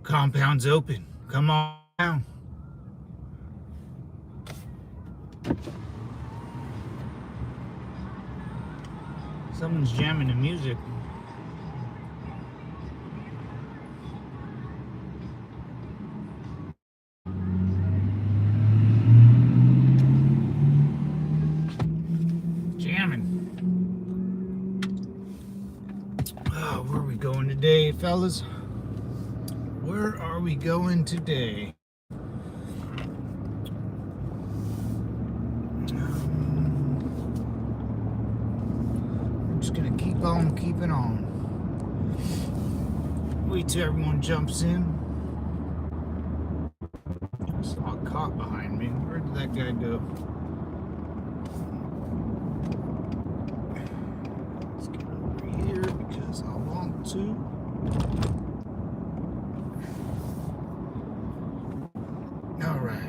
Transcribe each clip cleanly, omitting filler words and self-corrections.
Compound's open. Come on down. Someone's jamming the music. Jamming. Oh, where are we going today, fellas? Where are we going today? We're just gonna keep on keeping on. Wait till everyone jumps in. I saw a cop behind me. Where did that guy go? Let's get over here because I want to. All right.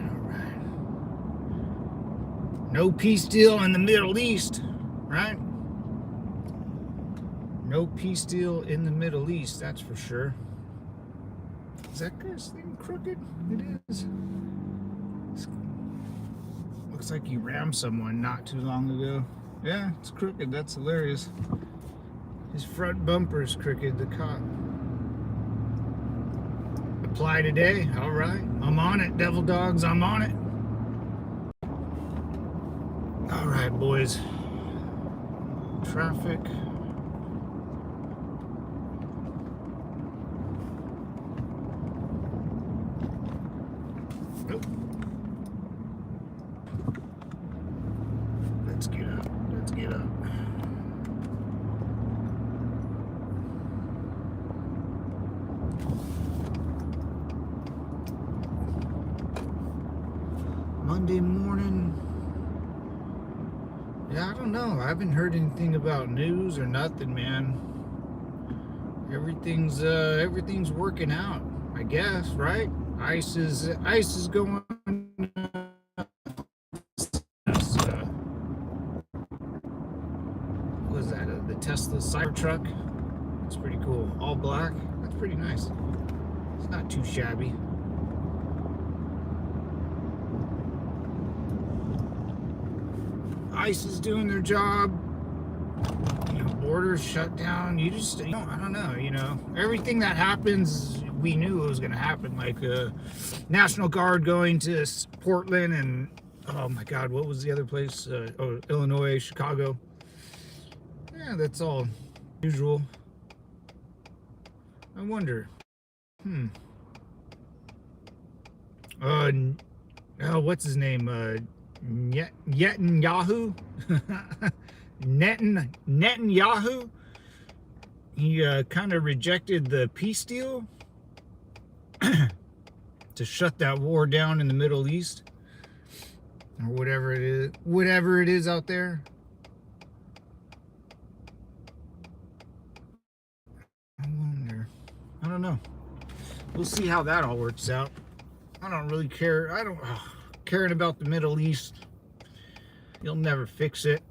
No peace deal in the Middle East, right? No peace deal in the Middle East, that's for sure. Is that guy's thing crooked? It is. Looks like he rammed someone not too long ago. Yeah, it's crooked. That's hilarious. His front bumper's crooked, the cop. Apply today. All right. I'm on it, devil dogs. I'm on it. All right, boys. Traffic. Nope. Let's get up. Let's get up. Monday morning. Yeah, I don't know. I haven't heard anything about news or nothing, man. Everything's working out, I guess, right? Ice is going. What is that? The Tesla Cybertruck? It's pretty cool. All black. That's pretty nice. It's not too shabby. ICE is doing their job. Borders shut down. I don't know. Everything that happens, we knew it was going to happen. Like National Guard going to Portland and, oh my God, what was the other place? Illinois, Chicago. Yeah, that's all usual. I wonder. What's his name? Netanyahu? Netanyahu? He kind of rejected the peace deal to shut that war down in the Middle East, or whatever it is out there. I wonder. I don't know. We'll see how that all works out. I don't really care. Caring about the Middle East, you'll never fix it.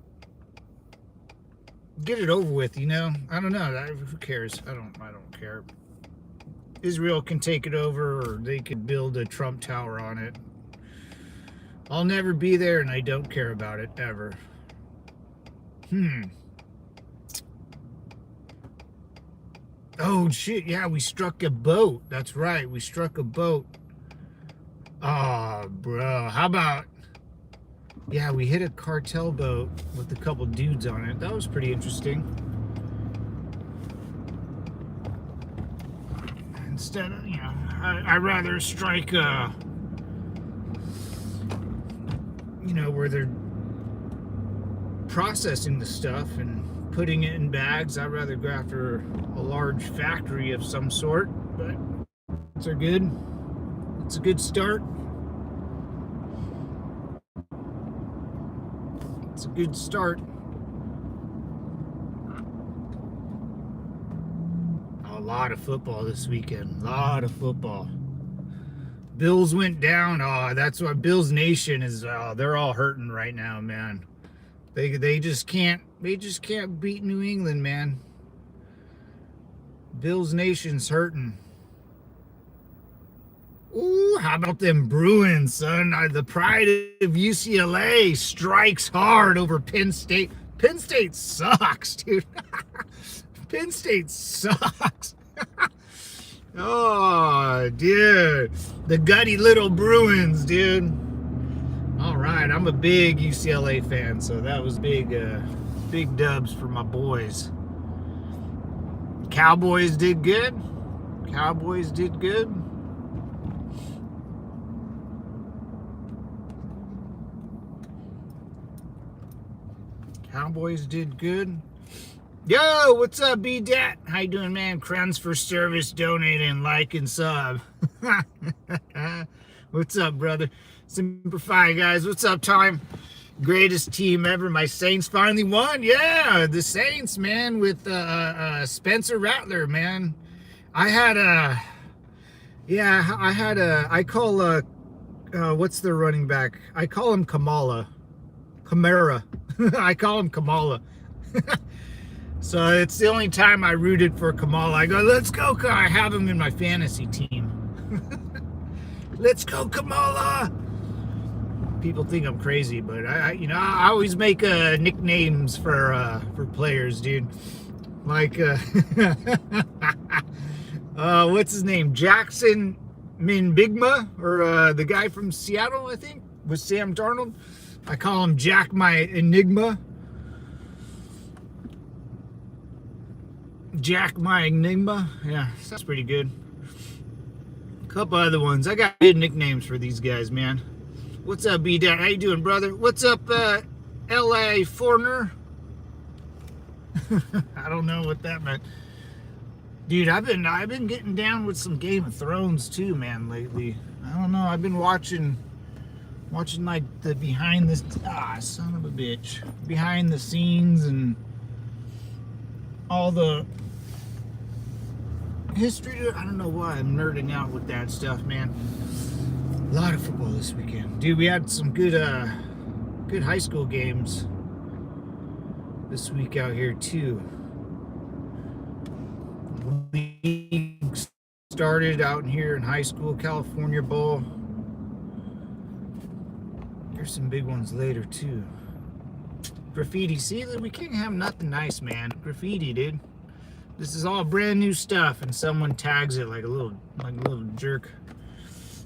Get it over with, I don't know. Who cares? I don't care. Israel can take it over, or they could build a Trump Tower on it. I'll never be there, and I don't care about it ever. Oh shit! Yeah, we struck a boat. That's right. We struck a boat. Oh, bro. How about... Yeah, we hit a cartel boat with a couple dudes on it. That was pretty interesting. Instead of, I'd rather strike, where they're processing the stuff and putting it in bags. I'd rather go after a large factory of some sort, but they're good. It's a good start. It's a good start. A lot of football this weekend. A lot of football. Bills went down. Oh, that's what Bills Nation is. They're all hurting right now, man. They just can't beat New England, man. Bills Nation's hurting. Ooh, how about them Bruins, son? The pride of UCLA strikes hard over Penn State. Penn State sucks, dude. Penn State sucks. Oh, dude. The gutty little Bruins, dude. All right, I'm a big UCLA fan, so that was big dubs for my boys. Cowboys did good. Cowboys did good. Cowboys did good. Yo, what's up, B-Dat? How you doing, man? Crowns for service, donate, and like and sub. What's up, brother? Semper Fi, guys. What's up, Time? Greatest team ever. My Saints finally won. Yeah, the Saints, man, with Spencer Rattler, man. I call what's the running back? I call him Kamara. I call him Kamala. So it's the only time I rooted for Kamala. I go, let's go. I have him in my fantasy team. Let's go, Kamala. People think I'm crazy, but I always make nicknames for players, dude. Like what's his name? Jackson Minbigma, or the guy from Seattle, I think, with Sam Darnold. I call him Jack my Enigma. Jack my Enigma. Yeah, sounds pretty good. A couple other ones. I got good nicknames for these guys, man. What's up, B-Dad? How you doing, brother? What's up, L.A. Foreigner? I don't know what that meant. Dude, I've been getting down with some Game of Thrones too, man, lately. I don't know. I've been watching like the behind the son of a bitch, behind the scenes and all the history. I don't know why I'm nerding out with that stuff, man. A lot of football this weekend, dude. We had some good high school games this week out here too. League started out here in high school. California Bowl. There's some big ones later too. Graffiti. See, we can't have nothing nice, man. Graffiti, dude. This is all brand new stuff, and someone tags it like a little jerk.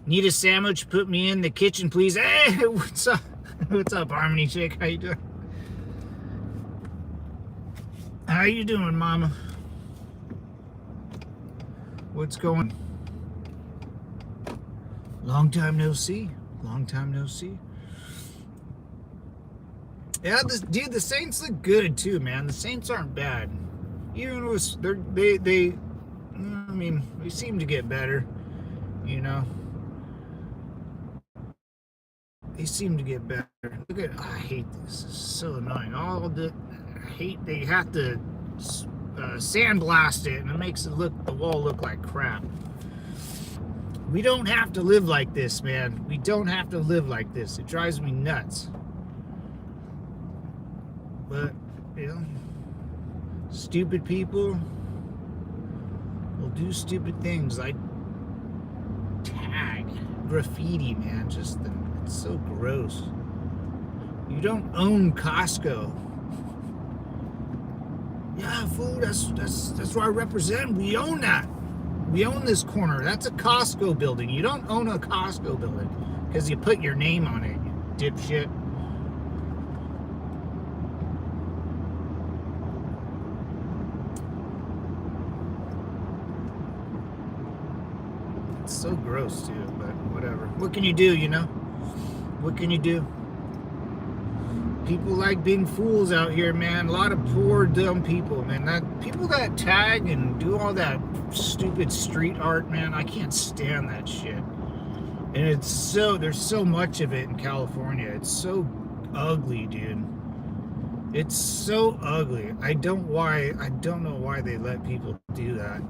Need a sandwich? Put me in the kitchen, please. Hey, what's up? What's up, Harmony Chick? How you doing? How you doing, Mama? What's going? Long time no see. Long time no see. Yeah, the Saints look good too, man. The Saints aren't bad. Even with they seem to get better, you know. They seem to get better. Look at, I hate this. It's so annoying. They have to sandblast it, and it makes the wall look like crap. We don't have to live like this, man. We don't have to live like this. It drives me nuts. But, you know, stupid people will do stupid things like tag, graffiti, man. It's so gross. You don't own Costco. Yeah, fool, that's what I represent. We own that. We own this corner. That's a Costco building. You don't own a Costco building because you put your name on it, you dipshit. It's so gross too, but whatever. What can you do, you know? What can you do? People like being fools out here, man. A lot of poor, dumb people, man. People that tag and do all that stupid street art, man. I can't stand that shit. And there's so much of it in California. It's so ugly, dude. It's so ugly. I don't know why they let people do that.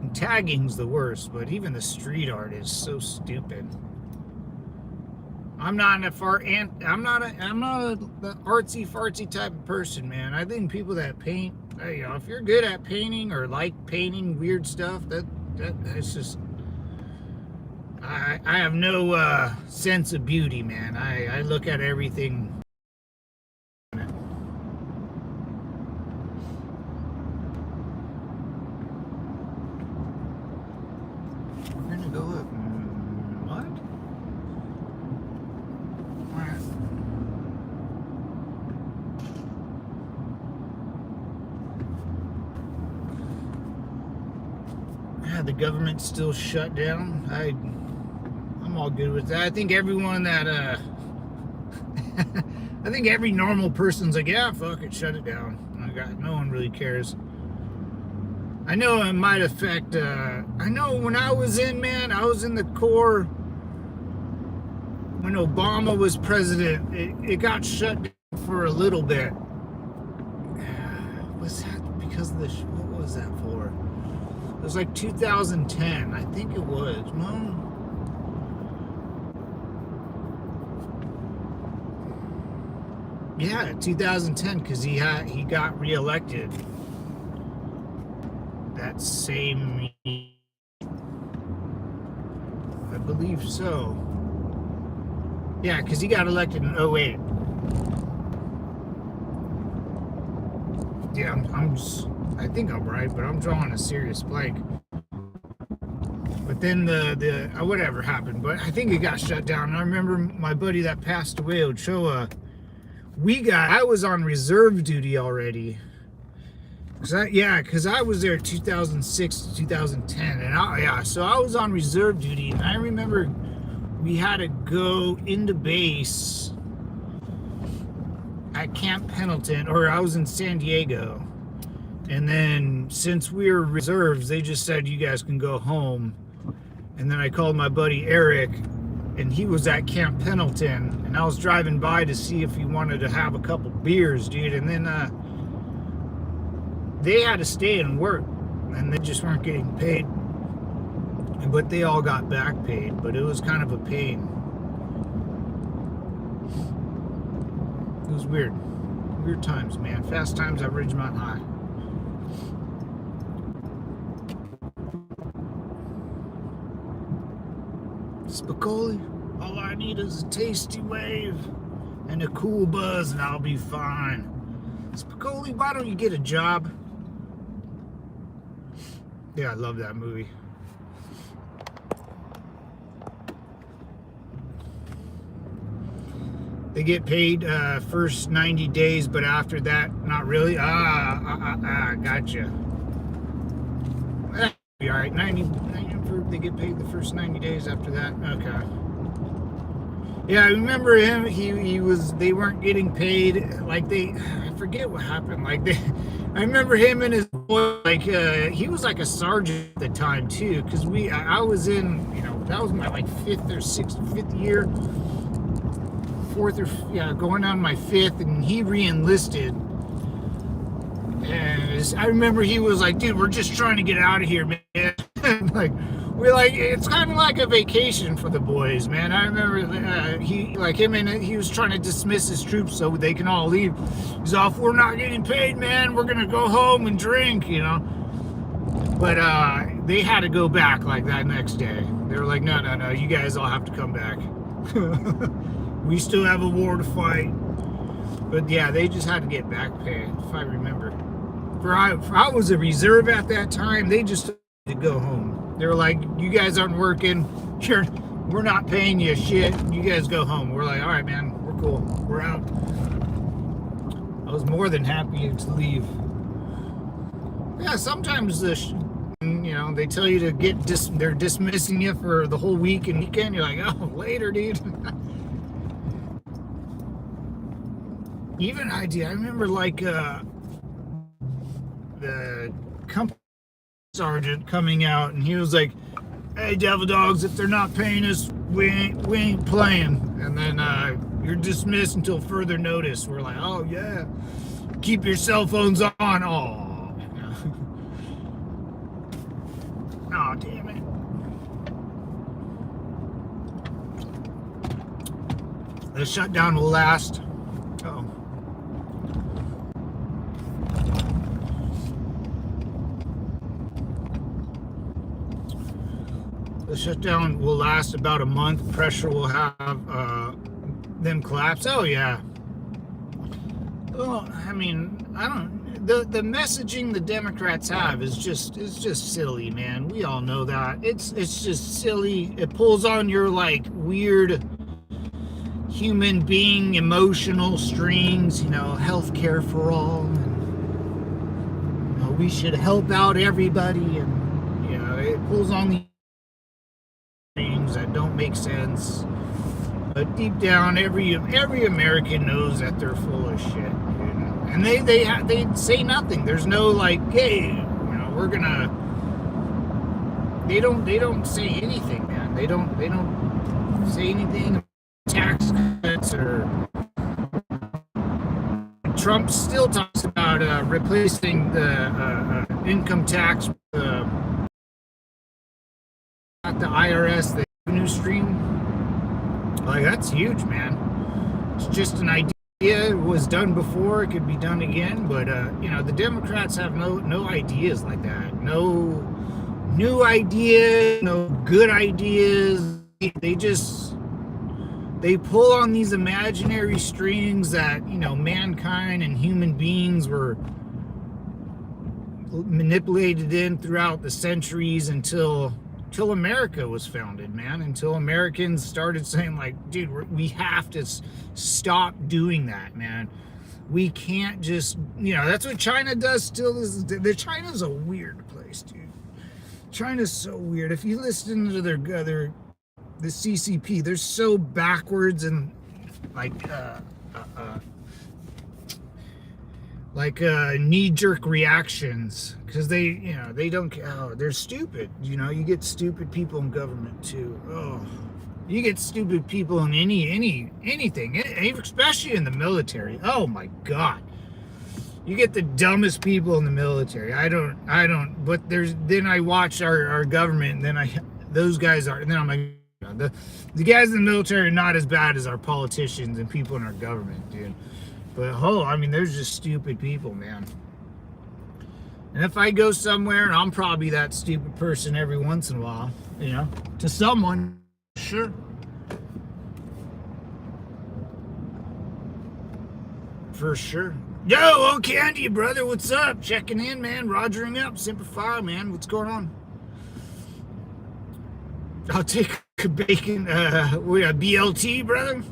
And tagging's the worst, but even the street art is so stupid. I'm not an artsy fartsy type of person, man. I think people that paint, you know, if you're good at painting or like painting weird stuff, that's just, I have no sense of beauty, man. I look at everything. We're gonna go up. What? Yeah, the government's still shut down. I'm all good with that. I think everyone that I think every normal person's like, yeah, fuck it, shut it down. No one really cares. I know it might affect. I know when I was in the Corps when Obama was president. It got shut down for a little bit. Was that because of the? What was that for? It was like 2010, I think it was. No. Yeah, 2010, because he got reelected. That same, I believe so. Yeah, because he got elected in 08. Yeah, I think I'm right, but I'm drawing a serious blank. But then whatever happened, but I think it got shut down. And I remember my buddy that passed away, Ochoa. I was on reserve duty already. Because I was there 2006 to 2010. And so I was on reserve duty. And I remember we had to go into base at Camp Pendleton, or I was in San Diego. And then since we were reserves, they just said, you guys can go home. And then I called my buddy Eric, and he was at Camp Pendleton, and I was driving by to see if he wanted to have a couple beers, dude. And then they had to stay and work, and they just weren't getting paid. But they all got back paid, but it was kind of a pain. It was weird. Weird times, man. Fast times at Ridgemont High. Spicoli, all I need is a tasty wave and a cool buzz and I'll be fine. Spicoli, why don't you get a job? Yeah, I love that movie. They get paid first 90 days, but after that, not really. Gotcha. That'll be all right. 90, they get paid the first 90 days after that. Okay. Yeah, I remember him. They weren't getting paid. I forget what happened. I remember him and his boy. He was like a sergeant at the time too, because I was in. That was my fifth year. Going on my fifth, and he re-enlisted. And I remember he was like, dude, we're just trying to get out of here, man. It's kind of like a vacation for the boys, man. I remember he was trying to dismiss his troops so they can all leave. He's off, we're not getting paid, man. We're going to go home and drink, But they had to go back like that next day. They were like, no, you guys all have to come back. We still have a war to fight. But yeah, they just had to get back pay, if I remember. I was a reserve at that time, they just had to go home. They were like, you guys aren't working, we're not paying you shit, you guys go home. We're like, all right, man, we're cool, we're out. I was more than happy to leave. Yeah, sometimes they tell you to they're dismissing you for the whole week and weekend. You're like, oh, later, dude. Even I remember the company sergeant coming out, and he was like, hey, Devil Dogs, if they're not paying us, we ain't playing. And then you're dismissed until further notice. We're like, oh yeah, keep your cell phones on. Oh, oh, damn it. The shutdown will last. Oh. The shutdown will last about a month. Pressure will have them collapse. Oh yeah. Well, I mean, I don't. The messaging the Democrats have is just silly, man. We all know that. It's just silly. It pulls on your like weird human being emotional strings. You know, healthcare for all. And, you know, we should help out everybody, and you know, it pulls on the things that don't make sense. But deep down, every American knows that they're full of shit, you know. And they say nothing. There's no like, hey, you know, we're gonna. They don't say anything, man. They don't say anything about tax cuts or. Trump still talks about replacing the income tax with not the IRS, the revenue stream. Like, that's huge, man. It's just an idea. It was done before. It could be done again. But, you know, the Democrats have no ideas like that. No new ideas, no good ideas. They pull on these imaginary strings that, you know, mankind and human beings were manipulated in throughout the centuries until America was founded, man. Until Americans started saying, like, dude, we have to stop doing that, man. We can't just, you know, that's what China does still. China's a weird place, dude. China's so weird. If you listen to the CCP, they're so backwards and like knee-jerk reactions, because they don't. Oh, they're stupid. You know, you get stupid people in government too. Oh, you get stupid people in anything, especially in the military. Oh my God, you get the dumbest people in the military. I don't. But then I watch our government, and then those guys are. And then I'm like, the guys in the military are not as bad as our politicians and people in our government, dude. But, I mean, there's just stupid people, man. And if I go somewhere, and I'm probably that stupid person every once in a while, you know, to someone, sure. For sure. Yo, old Candy, brother, what's up? Checking in, man. Rogering up. Semper Fi, man. What's going on? I'll take a bacon, with a BLT, brother.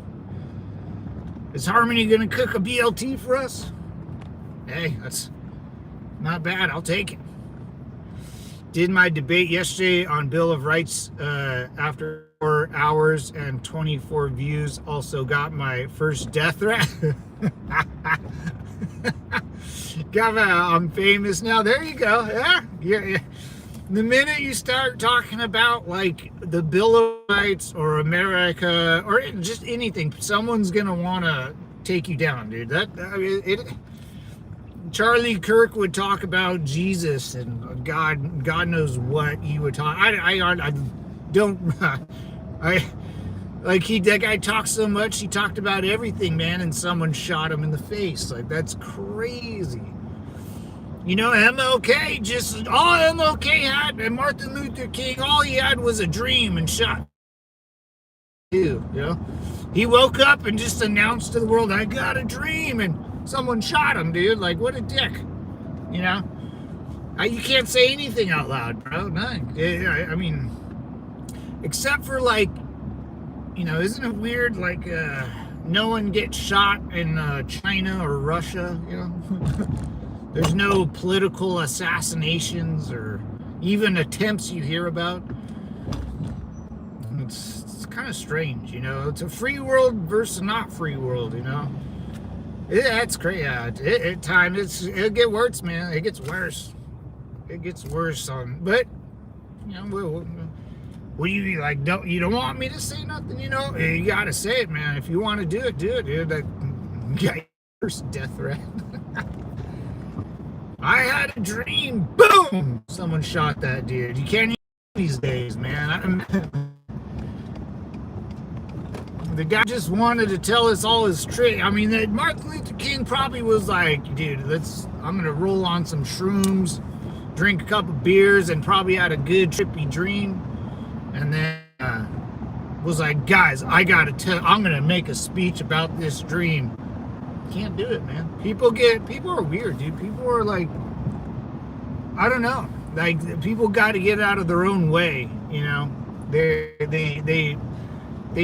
Is Harmony gonna cook a BLT for us? Hey, that's not bad. I'll take it. Did my debate yesterday on Bill of Rights after 4 hours and 24 views. Also got my first death threat. I'm famous now. There you go. Yeah. The minute you start talking about like the Bill of Rights or America or just anything, someone's gonna want to take you down, dude. Charlie Kirk would talk about Jesus and God knows what he would talk. I don't. That guy talks so much. He talked about everything, man, and someone shot him in the face. Like, that's crazy. You know, MLK, just all MLK had, and Martin Luther King, all he had was a dream and shot you know? He woke up and just announced to the world, I got a dream, and someone shot him, dude. Like, what a dick, you know? You can't say anything out loud, bro. No, I mean, except for, like, you know, isn't it weird, like, no one gets shot in China or Russia, you know? There's no political assassinations or even attempts you hear about. It's kind of strange, you know. It's a free world versus not free world, you know. That's crazy. At times it'll get worse, man. It gets worse. It gets worse but you know, what do you like? You don't want me to say nothing, you know? You gotta say it, man. If you want to do it, dude. That guy first death threat. I had a dream. Boom! Someone shot that dude. You can't even these days, man. The guy just wanted to tell us all his trick. I mean, Martin Luther King probably was like, dude, I'm gonna roll on some shrooms, drink a couple beers, and probably had a good trippy dream. And was like, guys, I'm gonna make a speech about this dream. Can't do it, man. People are weird, dude. People are like, I don't know. Like, people got to get out of their own way, you know. They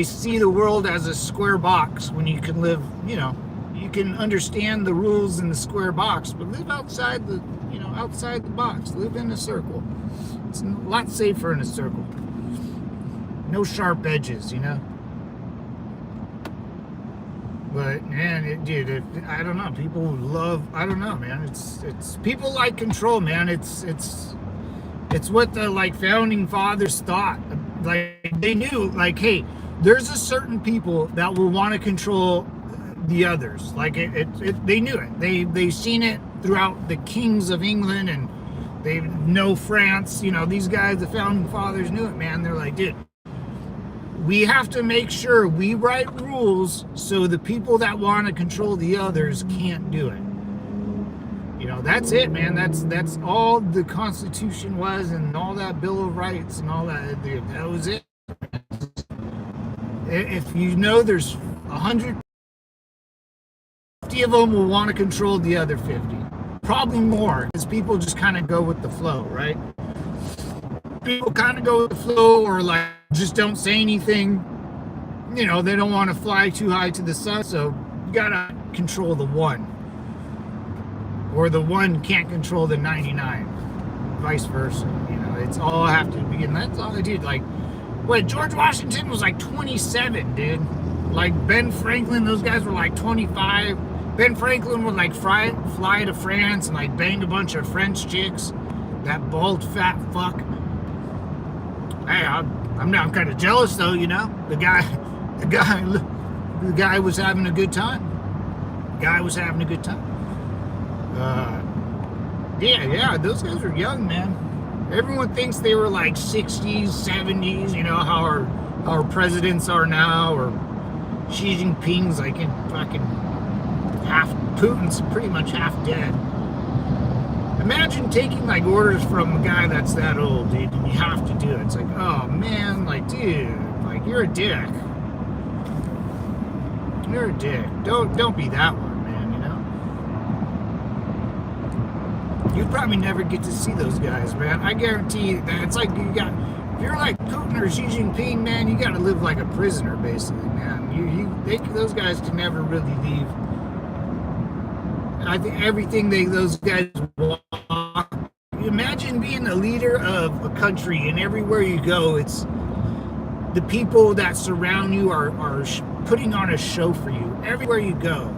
see the world as a square box when you can live, you know, you can understand the rules in the square box, but live outside the, you know, outside the box. Live in a circle. It's a lot safer in a circle. No sharp edges, you know. But man, dude, I don't know. People love. I don't know, man. It's people like control, man. It's what the like founding fathers thought. Like they knew, like, hey, there's a certain people that will want to control the others. Like they knew it. They've seen it throughout the kings of England, and they know France. You know, these guys, the founding fathers, knew it, man. They're like, dude, we have to make sure we write rules so the people that want to control the others can't do it. You know, that's it, man. That's all the Constitution was, and all that Bill of Rights and all that. That was it. If you know there's 150 of them will want to control the other 50. Probably more, because people just kind of go with the flow, right? People kind of go with the flow, or like just don't say anything. You know, they don't want to fly too high to the sun, so you gotta control the one, or the one can't control the 99, vice versa. You know, it's all have to be, and that's all I did. Like, what, George Washington was like 27, dude. Like Ben Franklin, those guys were like 25. Ben Franklin would like fly to France and like bang a bunch of French chicks. That bald fat fuck. Hey, I'm kind of jealous though, you know. The guy was having a good time. Yeah, those guys were young, man. Everyone thinks they were like 60s, 70s, you know, how our presidents are now, or Xi Jinping's like in fucking Putin's pretty much half dead. Imagine taking like orders from a guy that's that old, dude, and you have to do it. It's like, oh man, like, dude, like, you're a dick. You're a dick. Don't be that one, man, you know? You'd probably never get to see those guys, man. I guarantee you that it's like if you're like Putin or Xi Jinping, man, you gotta live like a prisoner, basically, man. Those guys can never really leave. I think everything those guys want. Imagine being a leader of a country, and everywhere you go, it's the people that surround you are putting on a show for you everywhere you go.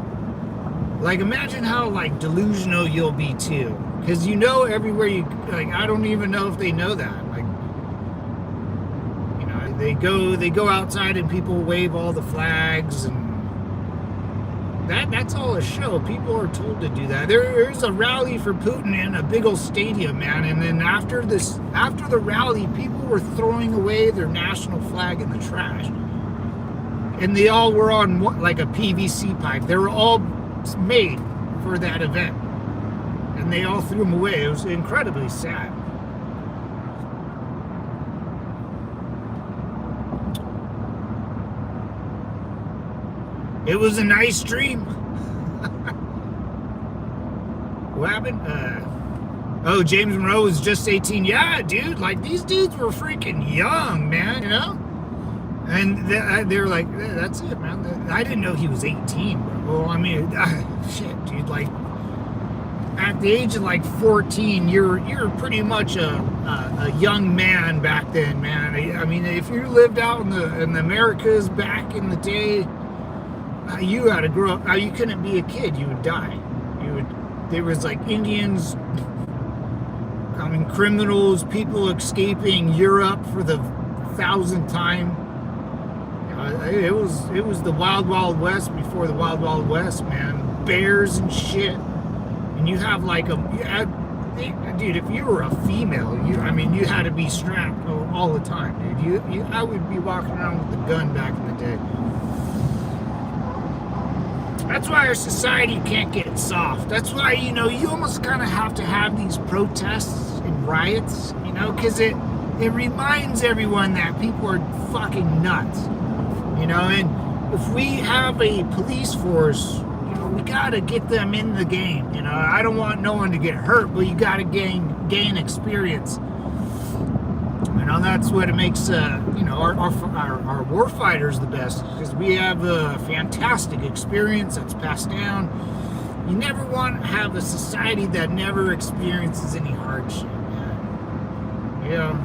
Like, imagine how like delusional you'll be too, because you know everywhere you like. I don't even know if they know that. Like, you know, they go outside and people wave all the flags, and that's all a show. People are told to do that. There's a rally for Putin in a big old stadium, man, and then after the rally, people were throwing away their national flag in the trash, and they all were on like a PVC pipe. They were all made for that event, and they all threw them away. It was incredibly sad. It was a nice dream. What happened? Oh, James Monroe was just 18. Yeah, dude, like, these dudes were freaking young, man, you know? And they were like, that's it, man. I didn't know he was 18, bro. Well, I mean, shit, dude, like, at the age of like 14, you're pretty much a young man back then, man. I mean, if you lived out in the Americas back in the day, you had to grow up. You couldn't be a kid. You would die. There was like Indians, I mean, criminals, people escaping Europe for the 1,000th time. It was the Wild Wild West before the Wild Wild West, man. Bears and shit. And you have like dude, if you were a female, you had to be strapped all the time, dude. I would be walking around with a gun back in the day. That's why our society can't get soft. That's why, you know, you almost kind of have to have these protests and riots, you know, because it reminds everyone that people are fucking nuts, you know. And if we have a police force, you know, we gotta get them in the game. You know, I don't want no one to get hurt, but you gotta gain experience. You know, that's what it makes you know, our war fighters the best, because we have a fantastic experience that's passed down. You never want to have a society that never experiences any hardship, man. You know,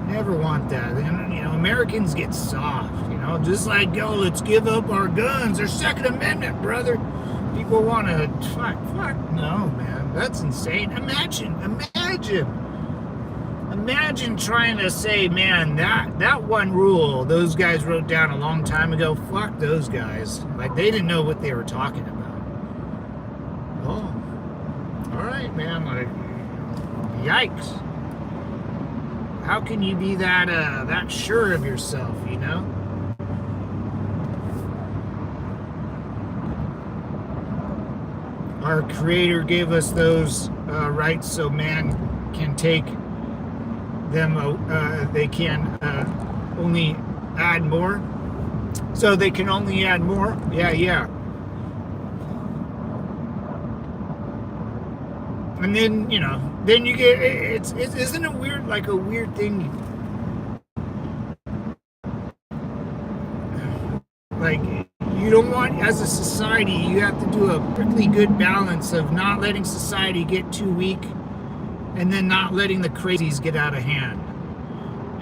never want that. And, you know, Americans get soft, you know, just like, yo, let's give up our guns. There's Second Amendment, brother. People want to, fuck, no, man. That's insane. Imagine trying to say, man, that one rule those guys wrote down a long time ago, fuck those guys. Like, they didn't know what they were talking about. Oh, all right, man. Like, yikes. How can you be that sure of yourself, you know? Our Creator gave us those rights so man can take them, they can only add more. So they can only add more? Yeah. And then, you know, then you get, isn't it weird, like a weird thing? Like, you don't want, as a society, you have to do a pretty good balance of not letting society get too weak and then not letting the crazies get out of hand.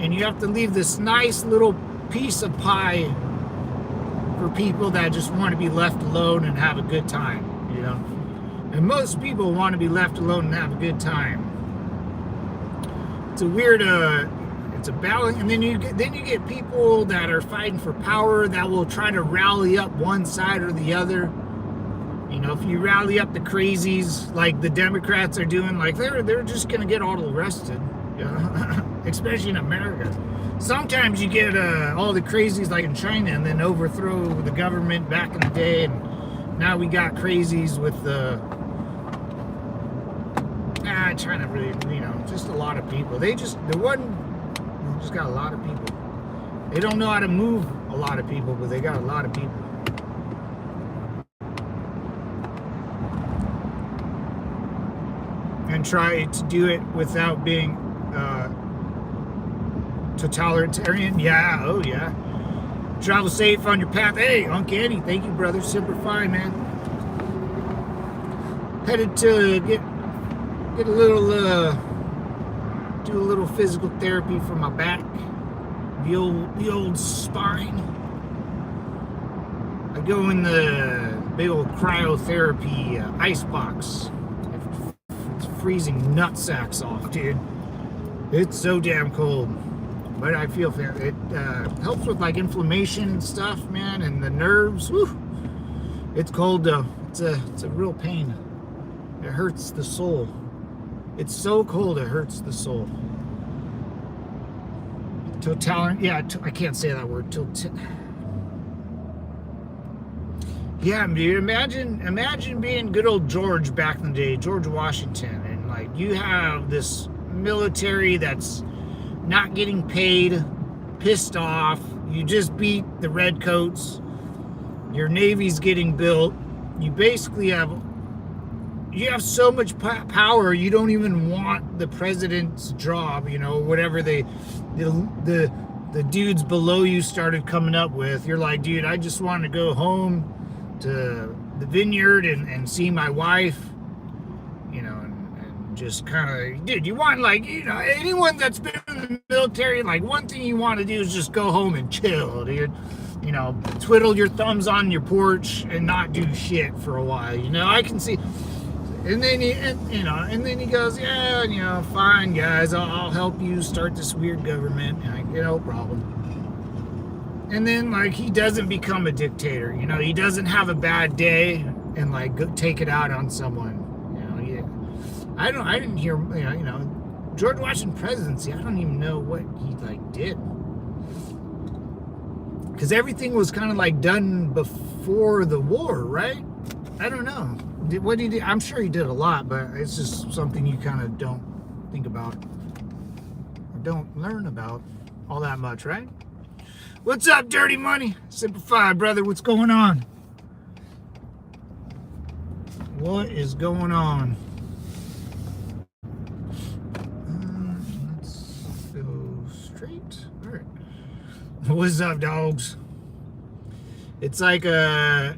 And you have to leave this nice little piece of pie for people that just want to be left alone and have a good time, you know? And most people want to be left alone and have a good time. It's a weird, it's a balance. And then you get people that are fighting for power that will try to rally up one side or the other. You know, if you rally up the crazies like the Democrats are doing, like they're just gonna get all arrested, you know? Especially in America. Sometimes you get all the crazies like in China and then overthrow the government back in the day, and now we got crazies with the China, really, you know, just a lot of people. They just got a lot of people. They don't know how to move a lot of people, but they got a lot of people. And try to do it without being totalitarian. Yeah, oh yeah. Travel safe on your path. Hey, Uncanny, thank you, brother. Semper Fi, man. Headed to get a little, do a little physical therapy for my back. The old spine. I go in the big old cryotherapy ice box. It's freezing nutsacks off, dude. It's so damn cold. But I feel it helps with like inflammation and stuff, man, and the nerves. Woo. It's cold though. It's a real pain. It hurts the soul. It's so cold it hurts the soul. Totalitarian, yeah, I can't say that word. Yeah, dude, imagine being good old George back in the day, George Washington, and like you have this military that's not getting paid, pissed off. You just beat the redcoats. Your navy's getting built. You basically have so much power, you don't even want the president's job, you know, whatever the dudes below you started coming up with. You're like, dude, I just want to go home to the vineyard and see my wife, you know, and just kind of, dude, you want, like, you know, anyone that's been in the military, like, one thing you want to do is just go home and chill, dude. You know, twiddle your thumbs on your porch and not do shit for a while, you know. I can see. And then he goes, yeah, you know, fine, guys, I'll help you start this weird government. And I get no problem. And then, like, he doesn't become a dictator. You know, he doesn't have a bad day and like go take it out on someone. You know, I didn't hear, you know, George Washington presidency. I don't even know what he like did, because everything was kind of like done before the war, right? I don't know. What he did, I'm sure he did a lot, but it's just something you kind of don't think about. don't learn about all that much, right? What's up, Dirty Money? Simplify, brother. What's going on? What is going on? Let's go straight. All right. What's up, dogs? It's like a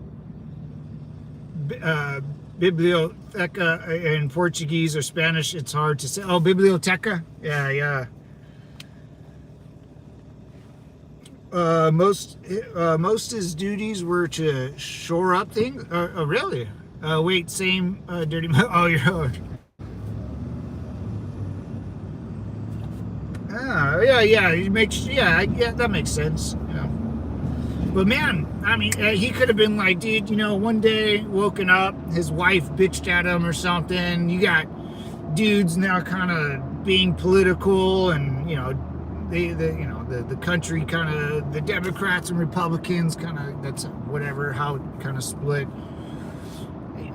biblioteca in Portuguese or Spanish. It's hard to say. Oh, biblioteca. Yeah. Most his duties were to shore up things. Oh, really? Wait, same dirty. Oh, you're. Yeah. He makes. Yeah, that makes sense. Yeah. But man, I mean, he could have been like, dude, one day woken up, his wife bitched at him or something. You got dudes now kind of being political, and the country kind of, the Democrats and Republicans kind of, that's whatever, how it kind of split.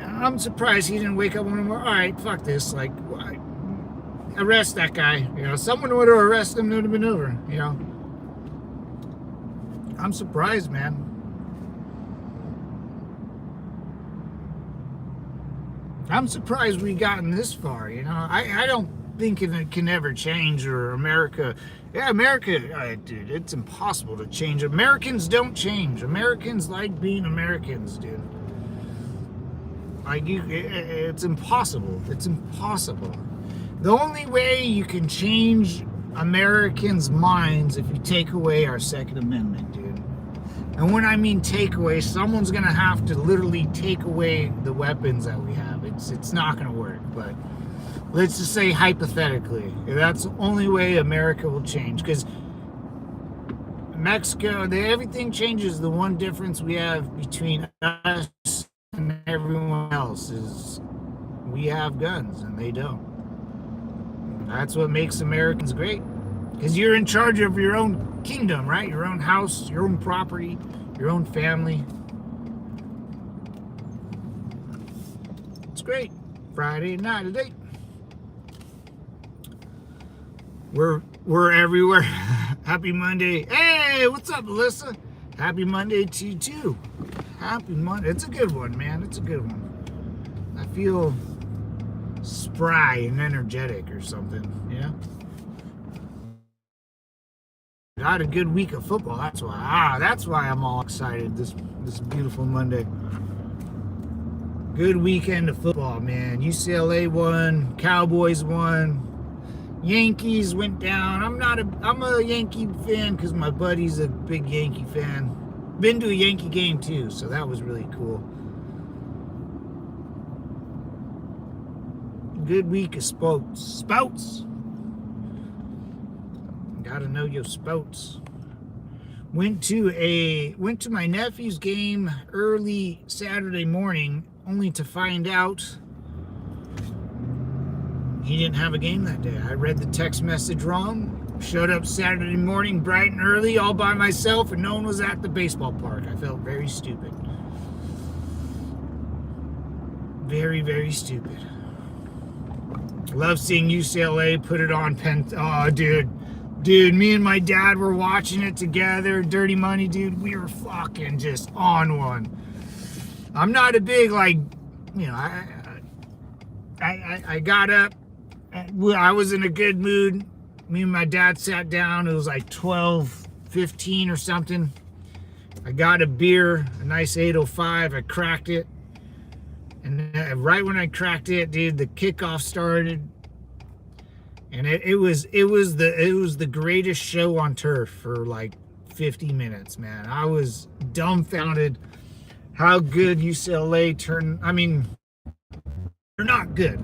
I'm surprised he didn't wake up one more. All right, fuck this. Like, arrest that guy. Someone would have arrested him, it would have been over. I'm surprised, man. I'm surprised we gotten this far. I don't think it can ever change, or America. Yeah, America, dude, it's impossible to change. Americans don't change. Americans like being Americans, dude. It's impossible. It's impossible. The only way you can change Americans' minds if you take away our Second Amendment, dude. And when I mean take away, someone's gonna have to literally take away the weapons that we have. It's not gonna work, but let's just say hypothetically, that's the only way America will change. Because Mexico, everything changes. The one difference we have between us and everyone else is we have guns and they don't. That's what makes Americans great. Because you're in charge of your own kingdom, right? Your own house, your own property, your own family. It's great. Friday night today. We're everywhere. Happy Monday. Hey, what's up, Alyssa? Happy Monday to you too. Happy Monday. It's a good one, man. It's a good one. I feel spry and energetic or something, I had a good week of football. That's why I'm all excited this beautiful Monday. Good weekend of football, man. UCLA won, Cowboys won, Yankees went down. I'm a Yankee fan because my buddy's a big Yankee fan. Been to a Yankee game too, so that was really cool. Good week of sports. Gotta know your sports. Went to my nephew's game early Saturday morning, only to find out he didn't have a game that day. I read the text message wrong. Showed up Saturday morning bright and early all by myself, and no one was at the baseball park. I felt very stupid. Very, very stupid. Love seeing UCLA put it on Penn. Oh, dude, me and my dad were watching it together. Dirty Money, dude. We were fucking just on one. I'm not a big, I got up. I was in a good mood. Me and my dad sat down. It was like 12:15 or something. I got a beer, a nice 805. I cracked it. And right when I cracked it, dude, the kickoff started. And it was the greatest show on turf for like 50 minutes, man. I was dumbfounded how good UCLA turned. I mean, they're not good.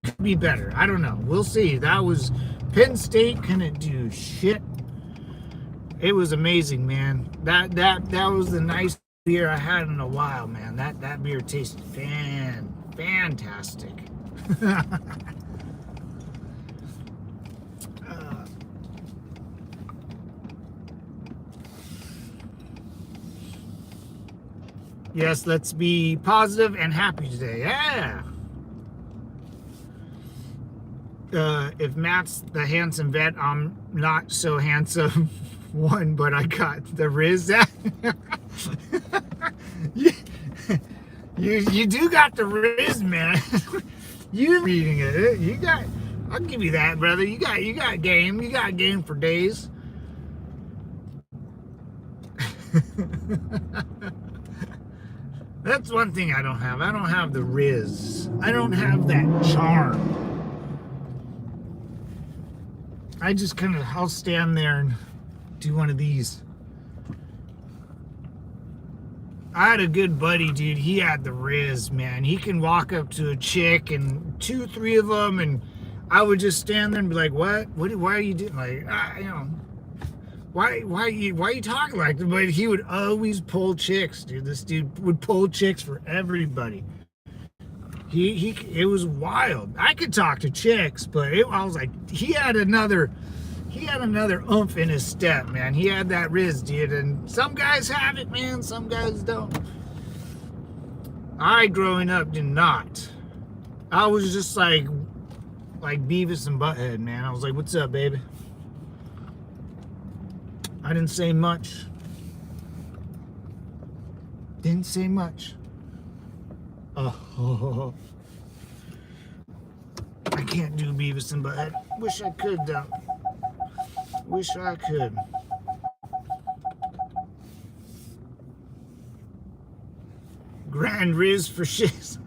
Could be better. I don't know. We'll see. That was Penn State couldn't do shit. It was amazing, man. That was the nice beer I had in a while, man. That beer tasted fantastic. Yes, let's be positive and happy today. Yeah. if Matt's the handsome vet, I'm not so handsome one, but I got the Riz. you, you do got the Riz, man. You reading it. You got. I'll give you that, brother. You got game. You got game for days. That's one thing I don't have. I don't have the Riz. I don't have that charm. I just kind of, I'll stand there and do one of these. I had a good buddy, dude. He had the Riz, man. He can walk up to a chick and 2, 3 of them, and I would just stand there and be like, "What? Why are you doing?" Like, you know, why are you talking like that? But he would always pull chicks, dude. This dude would pull chicks for everybody. It was wild. I could talk to chicks, but I was like, he had another oomph in his step, man. He had that Riz, dude. And some guys have it, man. Some guys don't. I, growing up, did not. I was just like Beavis and Butthead, man. I was like, "What's up, baby?" I didn't say much. Didn't say much. Oh, I can't do Beavis and Butthead. Wish I could, though. Wish I could. Grand Riz for shiz.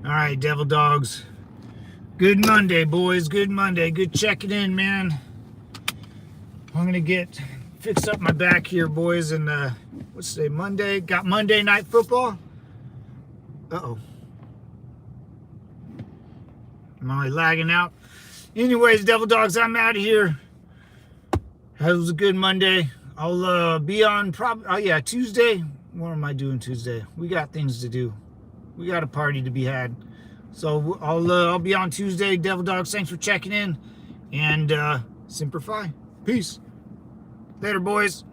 All right, devil dogs. Good Monday, boys. Good Monday. Good checking in, man. I'm gonna fix up my back here, boys, and what's today? Monday. Got Monday Night Football. Uh-oh. I'm only lagging out. Anyways, devil dogs, I'm out of here. That was a good Monday. I'll be on Tuesday. What am I doing Tuesday? We got things to do. We got a party to be had. So I'll be on Tuesday. Devil dogs, thanks for checking in. And Semper Fi. Peace. Later, boys.